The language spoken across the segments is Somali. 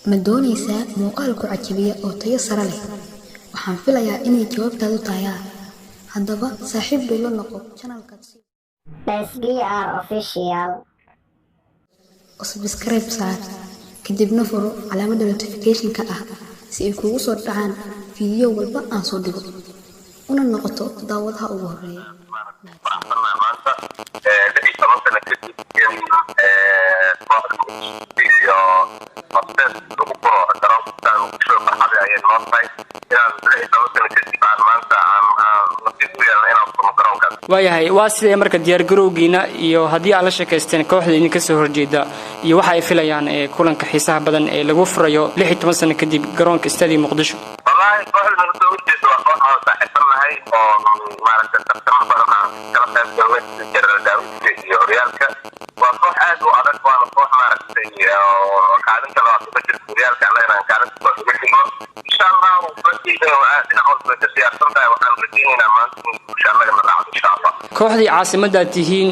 ma doonaysaa muuqaal ku cajabiya oo tayo sare leh? Waxaan filayaa inay jawaabtaadu tahay haddaba saaxiib dhow la noqo channelka SBR Official. subscribe saar kadibna furo calaamadda notification-ka si ay kugu soo dhacaan fiidiyoo walba aan soo dhigo una noqoto daawadaha ugu horeeya. waayahay waa sidee marka diyaar garowgiina iyo haddii aad la sheekaysteen kooxda idinka soo horjeeda iyo waxa ay filayaan kulanka xiisaha badan ee lagu furayo 16 sano kadib garoonka Stadium Muqdisho. والله كوحدة من الدولة وكوحدة صاحبنا هاي ومعركة تفتح برنا كلام الدولة الجرة داوود ريالك وكوحدة وأنا كوح معركة وكعدم كلام تفكر ريالك علينا كعدم إن شاء الله وبدي نعود بتسير صنعة وعن بدينا ما إن شاء الله نلعب إن شاء الله. kooxdii caasimadda tihiin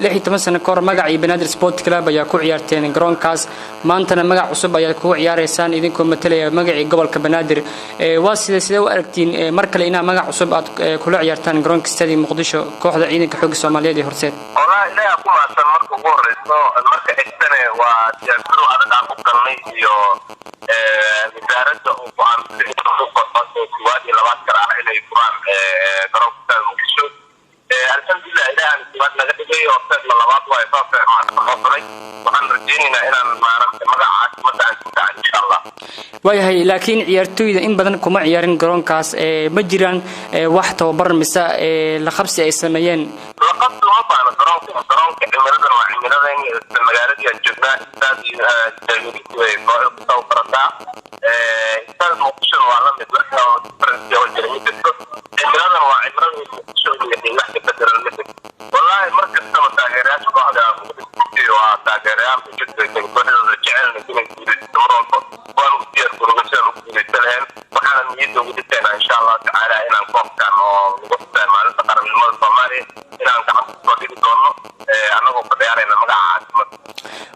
16 sano ka hor magacii Banaadir Sport Club ayaa ku ciyaarteen garoonkaas maantana magac cusub ayaa ku ciyaareysaan idinkoo matalaya magacii gobolka Banaadir waa sidee u aragtiin mar kale inaa magac cusub aad kula ciyaartaan garoonka Stadium Muqdisho kooxda ciidanka xoogga Soomaaliyeed ee horseed. والله إلى أقوم عشان مركو بوريسو المركز السنة ويأكلوا على دعم قلني يو وزارة وقام وادي لواحد كراء إلى يقام garoonka Stadium Muqdisho. الحمد لله إلى أن سواد نجدي وصلت للواحد ويصافح مع المصري وعن رجينا إلى المعركة مجاعات مدة إن شاء الله. waayahay laakiin ciyaartooyda in badan kuma ciyaarin garoonkaas ma jiraan wax tababar mise la qabsi ay sameeyeen. لقد وضعنا garoonka cimiladan waa cimiladan magaalada joogna taasii joogo soo barata inta Muqdisho waa la mid ah Faransiya oo jirmida cimiladan waa cimiladan iyo wax ka bedelan wallahi marka sama taageerayaasha kooxda Muqdisho waa taageerayaal ku jirta kooxda jecel inay doorto waan u diyaar garowsan u guulaysan waxaan niyadda ugu dhigtay insha Allah taala inaan koobkan oo ugu maalinta qaranimada Soomaaliya inaan gacan ku dhigi doono anagoo ku ciyaarayna magaca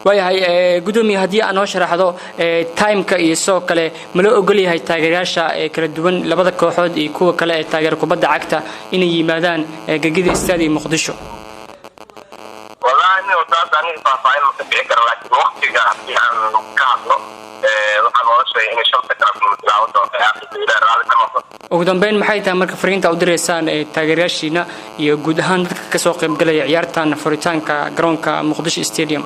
waayahay gudoomiye haddii aan noo sharaxdo time-ka iyo soo kale ma loo ogol yahay taageerayaasha kala duwan labada kooxood iyo kuwa kale ee taageer kubadda cagta inay yimaadaan gegida Stadium Muqdisho. والله إني وصلت أنا فاعل متفق لكن وقتي قاعد عن كابلو وعن شيء إن شاء الله تكرم متلاوته إلى رالي كمان. ugu dambeyn maxay tahay marka fariinta u direysaan taageerayaashiina iyo guud ahaan dadka ka soo qayb galaya ciyaartan furitaanka garoonka Muqdisho Stadium.